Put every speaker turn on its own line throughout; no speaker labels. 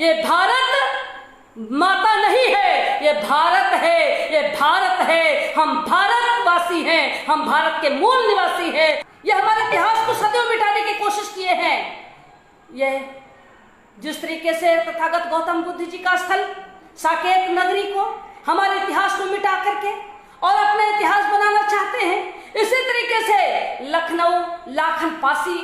ये भारत माता नहीं है, ये भारत है, ये भारत है। हम भारतवासी हैं, हम भारत के मूल निवासी हैं। ये हमारे इतिहास को सदैव मिटाने की कोशिश किए हैं। ये जिस तरीके से तथागत गौतम बुद्ध जी का स्थल साकेत नगरी को हमारे इतिहास को मिटा करके और अपना इतिहास बनाना चाहते हैं, इसी तरीके से लखनऊ लाखन पासी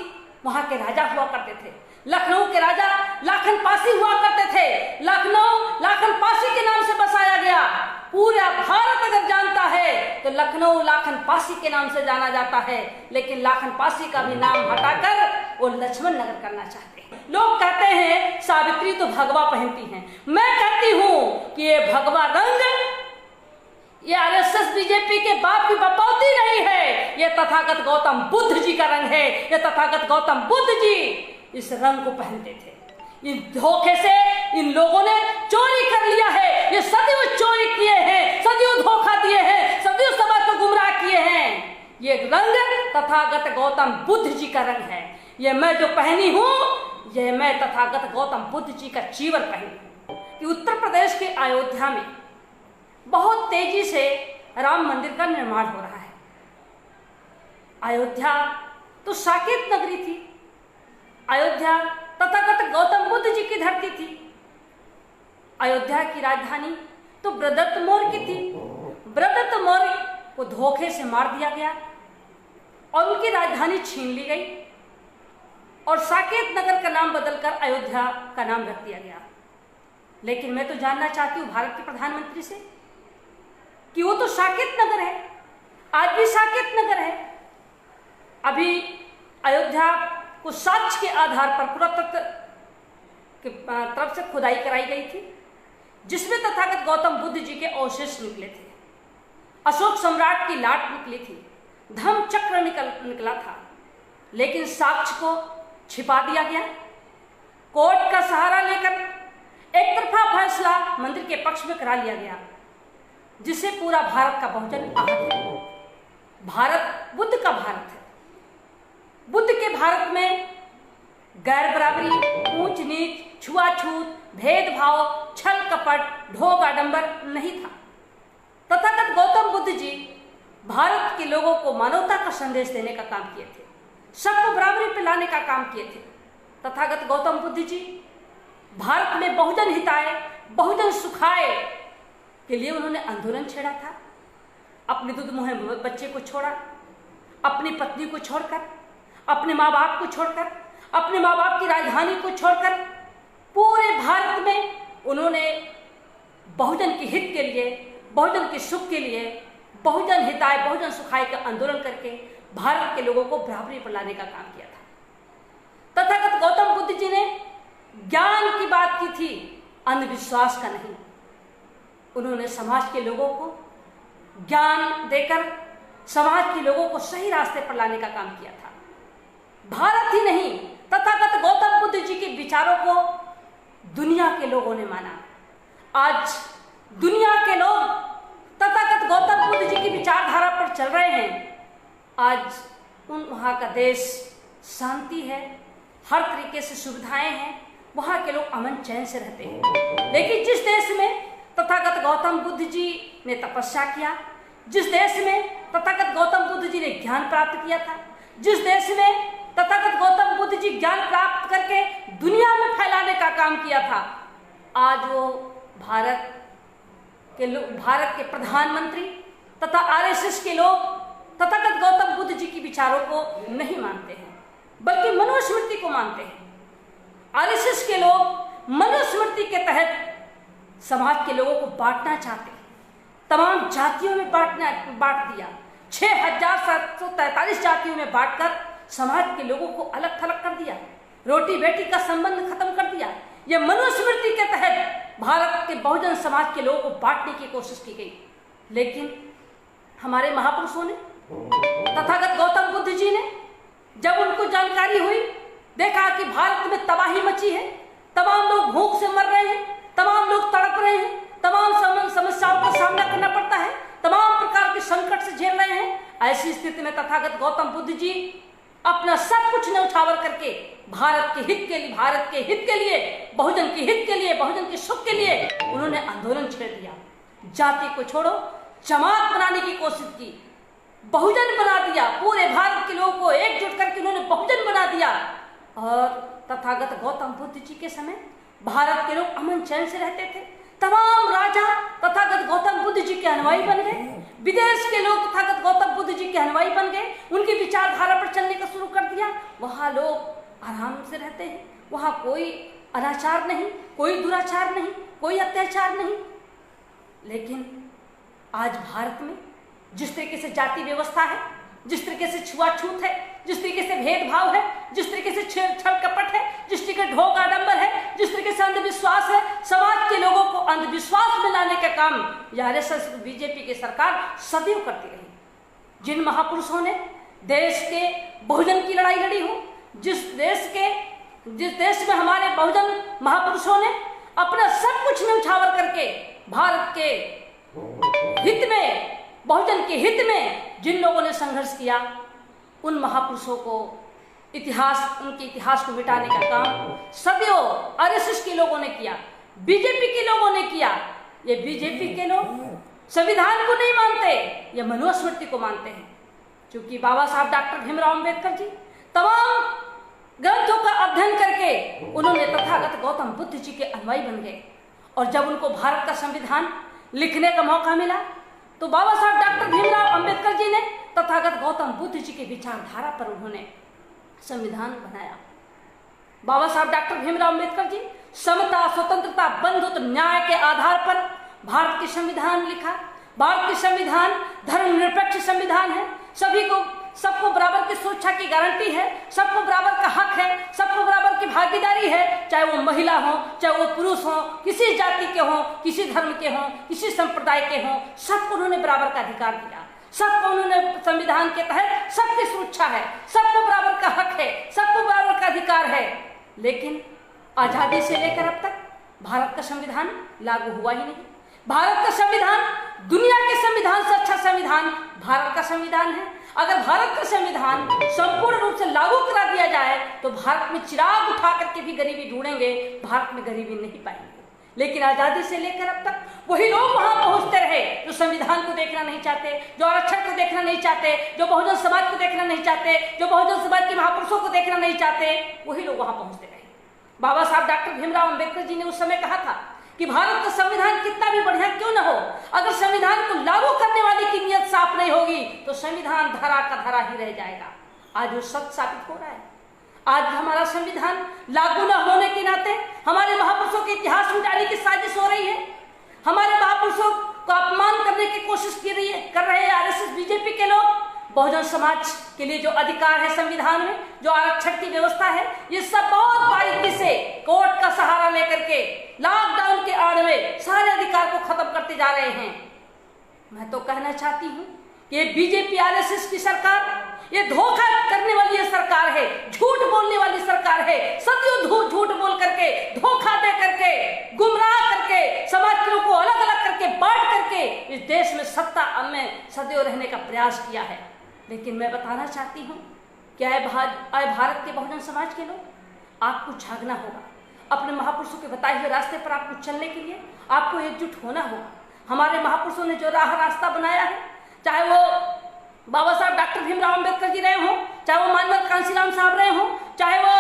वहां के राजा हुआ करते थे। लखनऊ के राजा लाखन पासी हुआ करते थे। लखनऊ लाखन पासी के नाम से बसाया गया। पूरा भारत अगर जानता है तो लखनऊ लाखन पासी के नाम से जाना जाता है, लेकिन लाखन पासी का भी नाम हटाकर वो लक्ष्मण नगर करना चाहते हैं। लोग कहते हैं सावित्री तो भगवा पहनती हैं। मैं कहती हूं कि ये भगवा रंग ये आरएसएस बीजेपी के बाप की बपौती नहीं है, ये तथागत गौतम बुद्ध जी का रंग है। ये तथागत गौतम बुद्ध जी इस रंग को पहनते थे। इन धोखे से इन लोगों ने चोरी कर लिया है। ये सदैव चोरी किए हैं, सदैव धोखा दिए हैं, सदैव समाज को गुमराह किए हैं। ये रंग तथागत गौतम बुद्ध जी का रंग है। ये मैं जो पहनी हूं, ये मैं तथागत गौतम बुद्ध जी का चीवर पहनी हूं। कि उत्तर प्रदेश के अयोध्या में बहुत तेजी से राम मंदिर का निर्माण हो रहा है। अयोध्या तो साकेत नगरी थी। अयोध्या तथागत गौतम बुद्ध जी की धरती थी। अयोध्या की राजधानी तो ब्रदत्त मौर्य की थी। ब्रदत्त मौर्य को धोखे से मार दिया गया और उनकी राजधानी छीन ली गई और साकेत नगर का नाम बदलकर अयोध्या का नाम रख दिया गया। लेकिन मैं तो जानना चाहती हूँ भारत के प्रधानमंत्री से कि वो तो साकेत नगर है, आज भी साकेत नगर है। अभी अयोध्या को साक्ष्य के आधार पर पुरातत्व की तरफ से खुदाई कराई गई थी, जिसमें तथागत गौतम बुद्ध जी के अवशेष निकले थे। अशोक सम्राट की लाट निकली थी, धम्म चक्र निकला था, लेकिन साक्ष्य को छिपा दिया गया। कोर्ट का सहारा लेकर एक तरफा फैसला मंदिर के पक्ष में करा लिया गया, जिससे पूरा भारत का बहुजन आहत है। भारत बुद्ध का भारत है। बुद्ध के भारत में गैर बराबरी, ऊंच नीच, छुआछूत, भेदभाव, छल कपट, ढोंग आडंबर नहीं था। तथागत गौतम बुद्ध जी भारत के लोगों को मानवता का संदेश देने का काम किए थे, सबको बराबरी पे लाने का काम किए थे। तथागत गौतम बुद्ध जी भारत में बहुजन हिताय, बहुजन सुखाय के लिए उन्होंने आंदोलन छेड़ा था। अपने दूध मुहे बच्चे को छोड़ा, अपनी पत्नी को छोड़कर, अपने माँ बाप को छोड़कर, अपने माँ बाप की राजधानी को छोड़कर पूरे भारत में उन्होंने बहुजन के हित के लिए, बहुजन के सुख के लिए, बहुजन हिताय, बहुजन सुखाय का आंदोलन करके भारत के लोगों को बराबरी पर लाने का काम किया था। तथागत गौतम बुद्ध जी ने ज्ञान की बात की थी, अंधविश्वास का नहीं। उन्होंने समाज के लोगों को ज्ञान देकर समाज के लोगों को सही रास्ते पर लाने का काम किया था। भारत ही नहीं, तथागत गौतम बुद्ध जी के विचारों को दुनिया के लोगों ने माना। आज दुनिया के लोग तथागत गौतम बुद्ध जी की विचारधारा पर चल रहे हैं। आज वहाँ का देश शांति है, हर तरीके से सुविधाएं हैं, वहाँ के लोग अमन चैन से रहते हैं। लेकिन जिस देश में तथागत गौतम बुद्ध जी ने तपस्या किया, जिस देश में तथागत गौतम बुद्ध जी ने ज्ञान प्राप्त किया था, जिस देश में तथागत गौतम बुद्ध जी ज्ञान प्राप्त करके दुनिया में फैलाने का काम किया था, आज वो भारत के प्रधानमंत्री तथा आरएसएस के लोग तथागत गौतम बुद्ध जी की विचारों को नहीं मानते हैं, बल्कि मनुस्मृति को मानते हैं। आरएसएस के लोग मनुस्मृति के तहत समाज के लोगों को बांटना चाहते हैं, तमाम जातियों में बांट दिया। 6743 जातियों में बांटकर समाज के लोगों को अलग थलग कर दिया, रोटी बेटी का संबंध खत्म कर दिया। यह मनुस्मृति के तहत भारत के बहुजन समाज के लोगों को बांटने की कोशिश की गई। लेकिन हमारे महापुरुषों ने, तथागत गौतम बुद्ध जी ने, जब उनको जानकारी हुई, देखा कि भारत में तबाही मची है, तमाम लोग भूख से मर रहे हैं, तमाम लोग तड़प रहे हैं, तमाम समस्याओं का सामना करना पड़ता है, तमाम प्रकार के संकट से झेल रहे हैं। ऐसी स्थिति में तथागत गौतम बुद्ध जी अपना सब कुछ न्यौछावर करके भारत के हित के लिए, भारत के हित के लिए, बहुजन के हित के लिए, बहुजन के सुख के लिए उन्होंने आंदोलन छेड़ दिया। जाति को छोड़ो, जमात बनाने की कोशिश की, बहुजन बना दिया। पूरे भारत के लोगों को एकजुट करके उन्होंने बहुजन बना दिया। और तथागत गौतम बुद्ध जी के समय भारत के लोग अमन चैन से रहते थे। तमाम राजा तथागत गौतम बुद्ध जी के अनुयायी बन गए। विदेश के लोग तथागत गौतम बुद्ध जी के अनुयायी बन गए, उनकी विचारधारा पर चलने का शुरू कर दिया। वहाँ लोग आराम से रहते हैं, वहाँ कोई अनाचार नहीं, कोई दुराचार नहीं, कोई अत्याचार नहीं। लेकिन आज भारत में जिस तरीके से जाति व्यवस्था है, जिस तरीके से छुआछूत है, जिस तरीके से भेदभाव है, जिस तरीके से छल कपट है, जिस तरीके से ढोंग आडंबर है, जिस तरीके से अंधविश्वास है, समाज के लोगों को अंधविश्वास में लाने का काम आरएसएस बीजेपी की सरकार सदैव करती रही। जिन महापुरुषों ने देश के बहुजन की लड़ाई लड़ी हो, जिस देश में हमारे बहुजन महापुरुषों ने अपना सब कुछ न्यौछावर करके भारत के हित में, बहुजन के हित में जिन लोगों ने संघर्ष किया, उन महापुरुषों को उनके इतिहास को मिटाने का काम सदैव आरएसएस के लोगों ने किया, बीजेपी के लोगों ने किया। ये बीजेपी के लोग संविधान को नहीं मानते, ये मनुस्मृति को मानते हैं। क्योंकि बाबा साहब डॉक्टर भीमराव अंबेडकर जी तमाम ग्रंथों का अध्ययन करके उन्होंने तथागत गौतम बुद्ध जी के अनुयायी बन गए। और जब उनको भारत का संविधान लिखने का मौका मिला तो बाबा साहब डॉक्टर भीमराव अंबेडकर जी ने तथागत गौतम बुद्ध जी के विचारधारा पर उन्होंने संविधान बनाया। बाबा साहब डॉक्टर भीमराव अंबेडकर जी समता, स्वतंत्रता, बंधुत्व, न्याय के आधार पर भारत के संविधान लिखा। भारत के संविधान धर्मनिरपेक्ष संविधान है, सबको बराबर की सुरक्षा की गारंटी है, सबको बराबर का हक है, सबको बराबर की भागीदारी है, चाहे वो महिला हो, चाहे वो पुरुष हो, किसी जाति के हो, किसी धर्म के हो, किसी संप्रदाय के हो, सबको उन्होंने बराबर का अधिकार दिया। सबको उन्होंने संविधान के तहत सबकी सुरक्षा है, सबको बराबर का हक है, सबको बराबर का अधिकार है। लेकिन आजादी से लेकर अब तक भारत का संविधान लागू हुआ ही नहीं। भारत का संविधान दुनिया के संविधान से अच्छा संविधान भारत का संविधान है। अगर भारत का संविधान संपूर्ण रूप से लागू करा दिया जाए तो भारत में चिराग उठा करके भी गरीबी ढूंढेंगे, भारत में गरीबी नहीं पाएंगे। लेकिन आजादी से लेकर अब तक वही लोग वहां पहुंचते रहे जो संविधान को देखना नहीं चाहते, जो आरक्षण को देखना नहीं चाहते, जो बहुजन समाज को देखना नहीं चाहते, जो बहुजन समाज के महापुरुषों को देखना नहीं चाहते, वही लोग वहां पहुंचते रहे। बाबा साहब डॉक्टर भीमराव अंबेडकर जी ने उस समय कहा था कि भारत का संविधान कितना भी बढ़िया क्यों न हो, अगर संविधान को लागू करने वाले की नियत साफ नहीं होगी तो संविधान धरा का धरा ही रह जाएगा। आज वो सत्य साबित हो रहा है। आज हमारा संविधान लागू न होने के नाते हमारे महापुरुषों के इतिहास मिटाने की साजिश हो रही है। हमारे महापुरुषों को अपमान करने की कोशिश कर रहे हैं आरएसएस बीजेपी के लोग। बहुजन समाज के लिए जो अधिकार है संविधान में, जो आरक्षण की व्यवस्था है, ये सब बहुत बारीकी से कोर्ट का सहारा लेकर के लॉकडाउन के आड़ में सारे अधिकार को खत्म करते जा रहे हैं। मैं तो कहना चाहती हूँ कि बीजेपी आरएसएस की सरकार ये धोखा करने वाली सरकार है, झूठ बोलने वाली सरकार है। सदियों झूठ बोल करके, धोखा दे करके, गुमराह करके, समाज के लोगों को अलग अलग करके, बांट करके इस देश में सत्ता में सदैव रहने का प्रयास किया है। लेकिन मैं बताना चाहती हूँ कि आए भारत के बहुजन समाज के लोग, आपको जागना होगा। अपने महापुरुषों के बताए हुए रास्ते पर आपको चलने के लिए आपको एकजुट होना होगा। हमारे महापुरुषों ने जो रास्ता बनाया है, चाहे वो बाबा साहब डॉक्टर भीमराव अंबेडकर जी रहे हों, चाहे वो मानवत कांशीराम साहब रहे हों, चाहे वो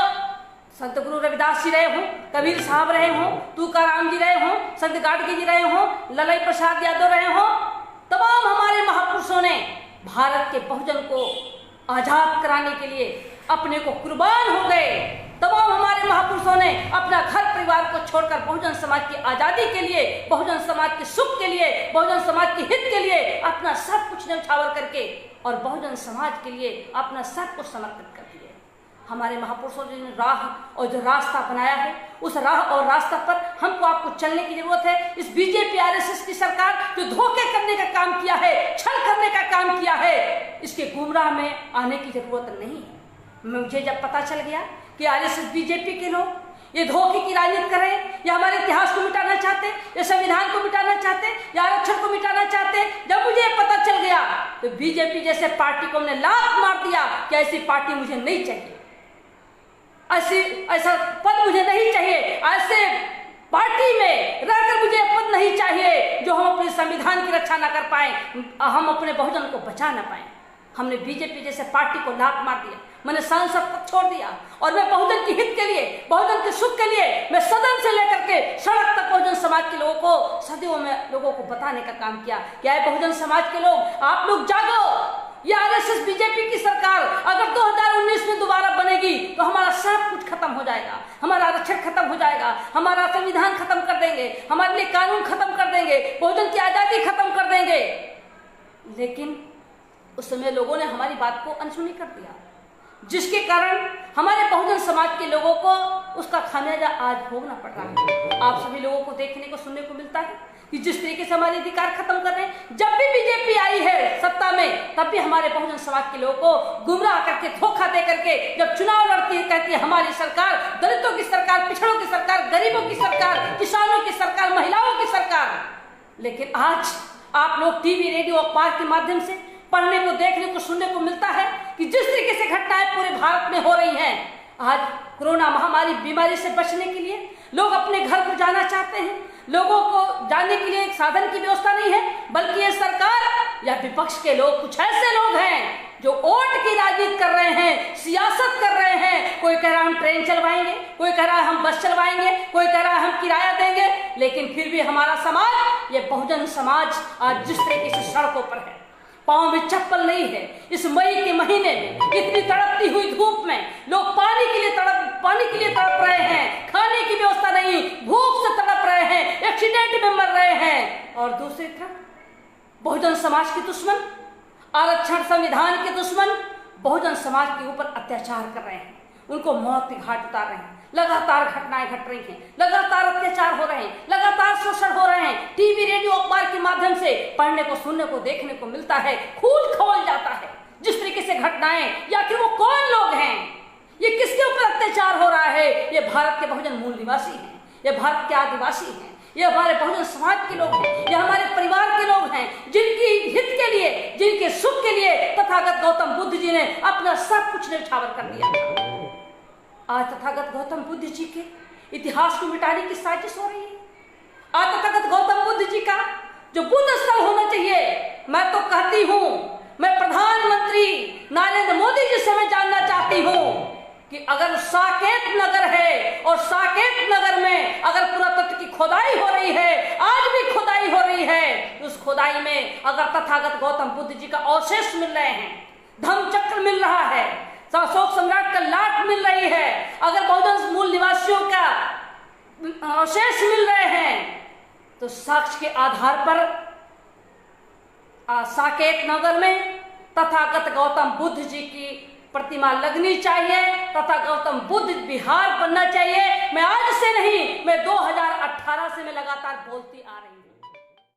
संत गुरु रविदास जी रहे हों, कबीर साहब रहे हों, तुकाराम जी रहे हों, संत गाडगे जी रहे हों, ललाई प्रसाद यादव रहे हों, तमाम हमारे महापुरुषों ने भारत के बहुजन को आजाद कराने के लिए अपने को कुर्बान हो गए। तमाम हमारे महापुरुषों ने अपना घर परिवार को छोड़कर बहुजन समाज की आजादी के लिए, बहुजन समाज के सुख के लिए, बहुजन समाज के हित के लिए अपना सब कुछ न्यौछावर करके और बहुजन समाज के लिए अपना सब कुछ समर्पित कर दिए। हमारे महापुरुषों ने राह और जो रास्ता बनाया है, उस राह और रास्ता पर हमको आपको चलने की जरूरत है। इस बीजेपी आरएसएस की सरकार जो धोखे करने का काम किया है, छल करने का काम किया है, इसके गुमराह में आने की जरूरत नहीं है। मुझे जब पता चल गया कि आरएसएस बीजेपी के लोग ये धोखे की राजनीति कर रहे हैं, या हमारे इतिहास को मिटाना चाहते, या संविधान को मिटाना चाहते, या आरक्षण को मिटाना चाहते, जब मुझे पता चल गया तो बीजेपी जैसे पार्टी को हमने लात मार दिया कि ऐसी पार्टी मुझे नहीं चाहिए। ऐसा पद मुझे नहीं चाहिए, ऐसे पार्टी में रहकर मुझे पद नहीं चाहिए जो हम अपने संविधान की रक्षा ना कर पाए, हम अपने बहुजन को बचा ना पाए। हमने बीजेपी जैसे पार्टी को लात मार दिया, मैंने सांसद पद छोड़ दिया और मैं बहुजन के हित के लिए, बहुजन के सुख के लिए मैं सदन से लेकर के सड़क तक बहुजन समाज के लोगों को सदियों में लोगों को बताने का काम किया। क्या है बहुजन समाज के लोग, आप लोग जागो। ये आरएसएस बीजेपी की सरकार अगर 2019 में दोबारा बनेगी तो हमारा सब कुछ खत्म हो जाएगा, हमारा आरक्षण खत्म हो जाएगा, हमारा संविधान खत्म कर देंगे, हमारे लिए कानून खत्म कर देंगे, बहुजन की आजादी खत्म कर देंगे। लेकिन उस समय लोगों ने हमारी बात को अनसुनी कर दिया, जिसके कारण हमारे बहुजन समाज के लोगों को उसका खामियाजा आज भोगना पड़ रहा है। आप सभी लोगों को देखने को सुनने को मिलता है कि जिस तरीके से हमारे अधिकार खत्म कर रहे हैं, जब भी बीजेपी आई है सत्ता में तब भी हमारे बहुजन समाज के लोगों को गुमराह करके, धोखा दे करके जब चुनाव लड़ती है कहती है हमारी सरकार, दलितों की सरकार, पिछड़ों की सरकार, गरीबों की सरकार, किसानों की सरकार, महिलाओं की सरकार। लेकिन आज आप लोग टीवी, रेडियो, अखबार के माध्यम से पढ़ने को, देखने को, सुनने को मिलता है कि जिस तरीके से घटनाएं पूरे भारत में हो रही हैं, आज कोरोना महामारी बीमारी से बचने के लिए लोग अपने घर को जाना चाहते हैं, लोगों को जाने के लिए एक साधन की व्यवस्था नहीं है, बल्कि ये सरकार या विपक्ष के लोग, कुछ ऐसे लोग हैं जो वोट की राजनीति कर रहे हैं, सियासत कर रहे हैं। कोई कह रहा है हम ट्रेन चलवाएंगे, कोई कह रहा है हम बस चलवाएंगे, कोई कह रहा है हम किराया देंगे, लेकिन फिर भी हमारा समाज, ये बहुजन समाज आज जिस तरीके से सड़कों पर है, पाँव में चप्पल नहीं है, इस मई के महीने में इतनी तड़पती हुई धूप में लोग पानी के लिए तड़प रहे हैं, खाने की व्यवस्था नहीं, भूख से तड़प रहे हैं, एक्सीडेंट में मर रहे हैं। और दूसरी तरफ बहुजन समाज के दुश्मन, आरक्षण संविधान के दुश्मन बहुजन समाज के ऊपर अत्याचार कर रहे हैं, उनको मौत के घाट उतार रहे हैं। लगातार घटनाएं घट रही हैं, लगातार अत्याचार हो रहे हैं, लगातार शोषण हो रहे हैं। टीवी, रेडियो, अखबार के माध्यम से पढ़ने को, सुनने को, देखने को मिलता है, खून खौल जाता है जिस तरीके से घटनाएं। या कि वो कौन लोग हैं, ये किसके ऊपर अत्याचार हो रहा है? ये भारत के बहुजन मूल निवासी हैं, ये भारत के आदिवासी हैं, ये हमारे बहुजन समाज के लोग हैं, ये हमारे परिवार के लोग हैं, जिनकी हित के लिए, जिनके सुख के लिए तथागत गौतम बुद्ध जी ने अपना सब कुछ न्यौछावर कर दिया था। आज तथागत गौतम बुद्ध जी के इतिहास को मिटाने की साजिश हो रही है। आज तथागत गौतम बुद्ध जी का जो बुद्ध स्थल होना चाहिए, मैं तो कहती हूं, मैं प्रधानमंत्री नरेंद्र मोदी जी से मैं जानना चाहती हूं कि अगर साकेत नगर है और साकेत नगर में अगर पुरातत्व की खोदाई हो रही है, आज भी खोदाई हो रही है, उस खोदाई में अगर तथागत गौतम बुद्ध जी का अवशेष मिल रहे हैं, धम्म चक्र मिल रहा है, अशोक सम्राट का लाट मिल रही है, अगर बहुजन मूल निवासियों का अवशेष मिल रहे हैं, तो साक्ष्य के आधार पर साकेत नगर में तथागत गौतम बुद्ध जी की प्रतिमा लगनी चाहिए, तथा गौतम बुद्ध विहार बनना चाहिए। मैं आज से नहीं, मैं 2018 से मैं लगातार बोलती आ रही हूं।